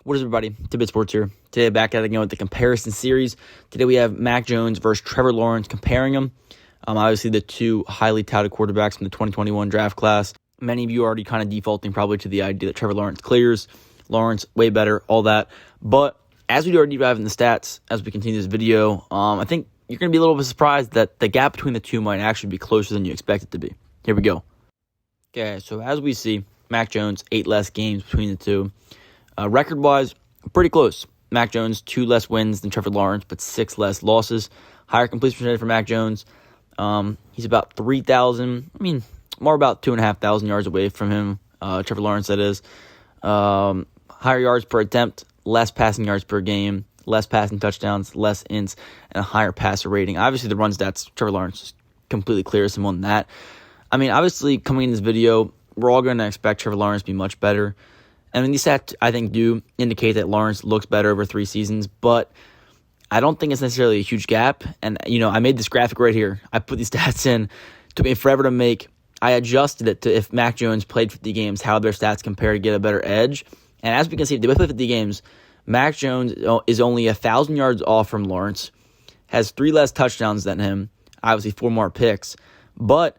What is everybody? TidBit Sports here. Today back at it again with the comparison series. Today we have Mac Jones versus Trevor Lawrence, comparing them. Obviously the two highly touted quarterbacks from the 2021 draft class. Many of you are already kind of defaulting probably to the idea that Trevor Lawrence clears. Lawrence, way better, all that. But as we do our deep dive in the stats, as we continue this video, I think you're going to be a little bit surprised that the gap between the two might actually be closer than you expect it to be. Here we go. Okay, so as we see, Mac Jones, 8 less games between the two. Record-wise, pretty close. Mac Jones, 2 less wins than Trevor Lawrence, but 6 less losses. Higher completion percentage for Mac Jones. He's about 3,000, more about 2,500 yards away from him. Trevor Lawrence, that is. Higher yards per attempt, less passing yards per game, less passing touchdowns, less ints, and a higher passer rating. Obviously, the run stats, Trevor Lawrence is completely clears him on that. Obviously, coming in this video, we're all going to expect Trevor Lawrence to be much better. And these stats, I think, do indicate that Lawrence looks better over 3 seasons, but I don't think it's necessarily a huge gap. And, I made this graphic right here. I put these stats in. It took me forever to make. I adjusted it to if Mac Jones played 50 games, how their stats compare to get a better edge. And as we can see, if they both play 50 games, Mac Jones is only 1,000 yards off from Lawrence, has 3 less touchdowns than him, obviously 4 more picks. But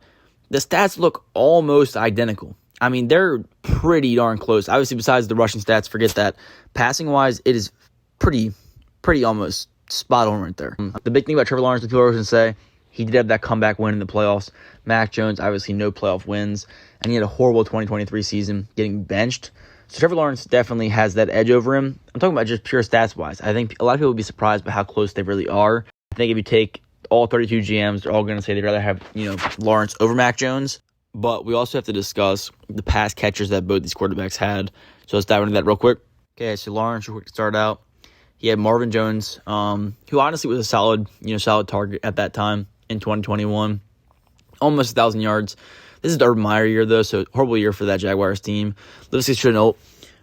the stats look almost identical. They're pretty darn close. Obviously, besides the rushing stats, forget that. Passing-wise, it is pretty almost spot on right there. The big thing about Trevor Lawrence, the people are going to say, he did have that comeback win in the playoffs. Mac Jones, obviously, no playoff wins. And he had a horrible 2023 season, getting benched. So Trevor Lawrence definitely has that edge over him. I'm talking about just pure stats-wise. I think a lot of people would be surprised by how close they really are. I think if you take all 32 GMs, they're all going to say they'd rather have, Lawrence over Mac Jones. But we also have to discuss the pass catchers that both these quarterbacks had. So let's dive into that real quick. Okay, so Lawrence, real quick to start out. He had Marvin Jones, who honestly was a solid target at that time in 2021. Almost 1,000 yards. This is the Urban Meyer year, though, so horrible year for that Jaguars team. Lewis Chenault,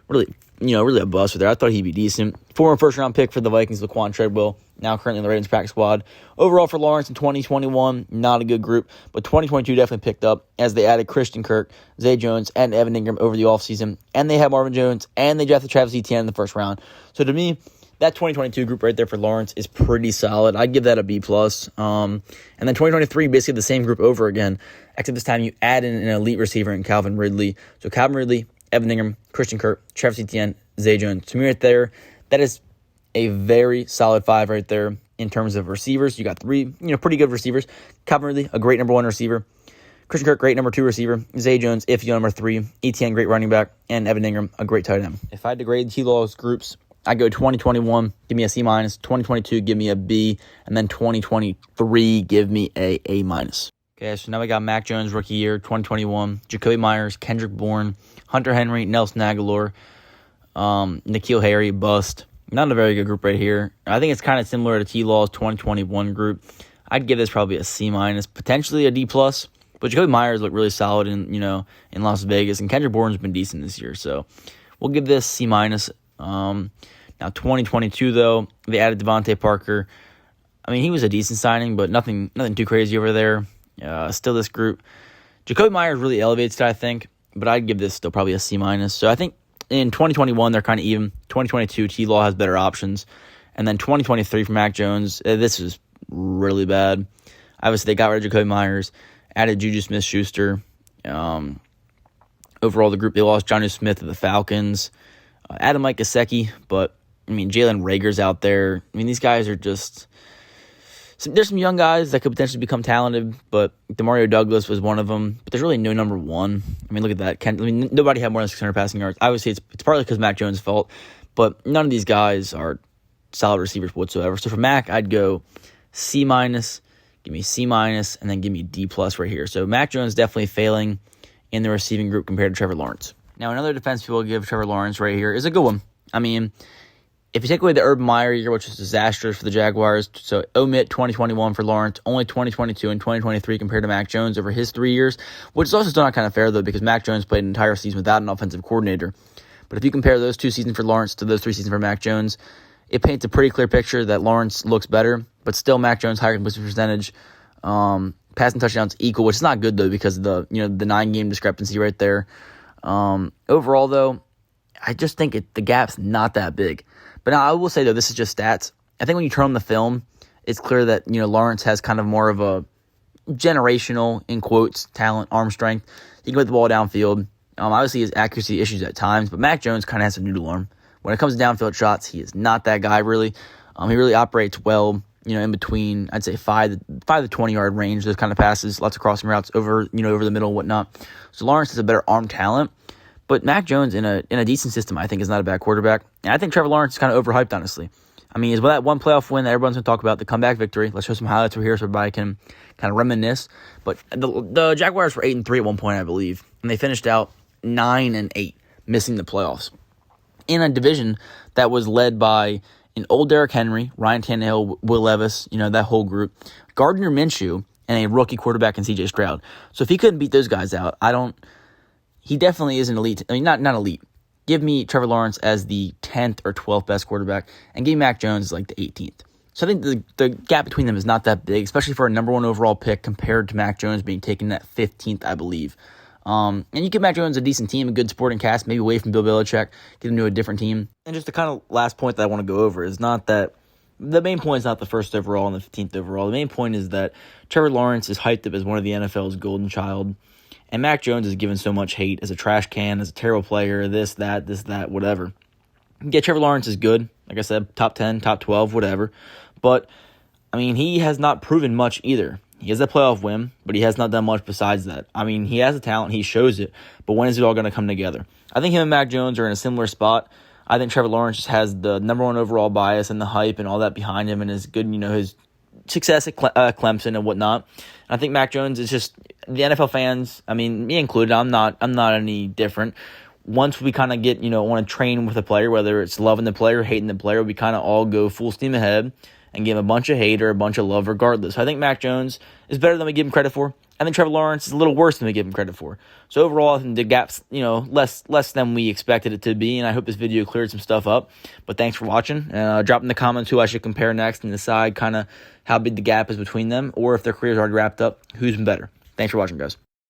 really a bust there. I thought he'd be decent. Former first-round pick for the Vikings, Laquan Treadwell, now currently in the Ravens practice squad. Overall for Lawrence in 2021, not a good group, but 2022 definitely picked up as they added Christian Kirk, Zay Jones, and Evan Ingram over the offseason, and they had Marvin Jones, and they drafted Travis Etienne in the first round. So to me, that 2022 group right there for Lawrence is pretty solid. I'd give that a B+. And then 2023, basically the same group over again, except this time you add in an elite receiver in Calvin Ridley. So Calvin Ridley, Evan Ingram, Christian Kirk, Travis Etienne, Zay Jones. To me right there, that is a very solid 5 right there in terms of receivers. You got 3, pretty good receivers. Calvin Ridley, a great number 1 receiver. Christian Kirk, great number 2 receiver. Zay Jones, iffy number 3. Etienne, great running back. And Evan Ingram, a great tight end. If I had to grade T-Law's groups, I'd go 2021, give me a C-. 2022, give me a B. And then 2023, give me a A-. Okay, so now we got Mac Jones, rookie year, 2021. Jacoby Myers, Kendrick Bourne, Hunter Henry, Nelson Aguilar, N'Keal Harry, bust. Not a very good group right here. I think it's kind of similar to T-Law's 2021 group. I'd give this probably a C-, potentially a D+. But Jacoby Myers looked really solid in Las Vegas, and Kendrick Bourne's been decent this year. So we'll give this C-. Now 2022 though, they added Devontae Parker. He was a decent signing, but nothing too crazy over there. Still this group. Jacoby Myers really elevates it, I think, but I'd give this still probably a C-. So I think in 2021, they're kind of even. 2022, T-Law has better options. And then 2023 for Mac Jones, this is really bad. Obviously, they got rid of Jacoby Myers, added Juju Smith-Schuster. Overall, the group, they lost Jonnu Smith to the Falcons. Added Mike Gesicki, but, Jalen Reagor's out there. These guys are just... There's some young guys that could potentially become talented, but Demario Douglas was one of them. But there's really no number 1. Look at that. Nobody had more than 600 passing yards. Obviously, it's partly because Mac Jones' fault, but none of these guys are solid receivers whatsoever. So for Mac, I'd go C-, give me C-, and then give me D+ right here. So Mac Jones definitely failing in the receiving group compared to Trevor Lawrence. Now, another defense people give Trevor Lawrence right here is a good one. If you take away the Urban Meyer year, which was disastrous for the Jaguars, so omit 2021 for Lawrence, only 2022 and 2023 compared to Mac Jones over his 3 years, which is also still not kind of fair, though, because Mac Jones played an entire season without an offensive coordinator. But if you compare those 2 seasons for Lawrence to those 3 seasons for Mac Jones, it paints a pretty clear picture that Lawrence looks better, but still Mac Jones higher completion percentage, passing touchdowns equal, which is not good, though, because of the 9-game discrepancy right there. Overall, though, I just think the gap's not that big. But now I will say, though, this is just stats. I think when you turn on the film, it's clear that, Lawrence has kind of more of a generational, in quotes, talent, arm strength. He can put the ball downfield. Obviously, his accuracy issues at times, but Mac Jones kind of has a noodle arm. When it comes to downfield shots, he is not that guy, really. He really operates well, in between, I'd say 5 to 20-yard range, those kind of passes, lots of crossing routes over the middle and whatnot. So Lawrence is a better arm talent. But Mac Jones, in a decent system, I think, is not a bad quarterback. And I think Trevor Lawrence is kind of overhyped, honestly. I mean, is that one playoff win that everyone's going to talk about, the comeback victory. Let's show some highlights over here so everybody can kind of reminisce. But the Jaguars were 8-3 at one point, I believe, and they finished out 9-8, missing the playoffs in a division that was led by an old Derrick Henry, Ryan Tannehill, Will Levis, that whole group, Gardner Minshew, and a rookie quarterback in C.J. Stroud. So if he couldn't beat those guys out, he definitely is an elite. I mean, not elite. Give me Trevor Lawrence as the 10th or 12th best quarterback, and give me Mac Jones like the 18th. So I think the gap between them is not that big, especially for a number 1 overall pick compared to Mac Jones being taken at 15th, I believe. And you give Mac Jones a decent team, a good supporting cast, maybe away from Bill Belichick, get him to a different team. And just the kind of last point that I want to go over is not that the main point is not the 1st overall and the 15th overall. The main point is that Trevor Lawrence is hyped up as one of the NFL's golden child. And Mac Jones is given so much hate as a trash can, as a terrible player, this, that, whatever. Yeah, Trevor Lawrence is good. Like I said, top 10, top 12, whatever. But, I mean, he has not proven much either. He has a playoff win, but he has not done much besides that. I mean, he has the talent. He shows it. But when is it all going to come together? I think him and Mac Jones are in a similar spot. I think Trevor Lawrence just has the number 1 overall bias and the hype and all that behind him and his good, his success at Clemson and whatnot. I think Mac Jones is just the NFL fans. I mean, me included. I'm not any different. Once we kind of get want to train with a player, whether it's loving the player, hating the player, we kind of all go full steam ahead and give him a bunch of hate or a bunch of love, regardless. So I think Mac Jones is better than we give him credit for. I think Trevor Lawrence is a little worse than we give him credit for. So overall, I think the gap's less than we expected it to be, and I hope this video cleared some stuff up. But thanks for watching. Drop in the comments who I should compare next and decide kind of how big the gap is between them, or if their careers already wrapped up, who's been better. Thanks for watching, guys.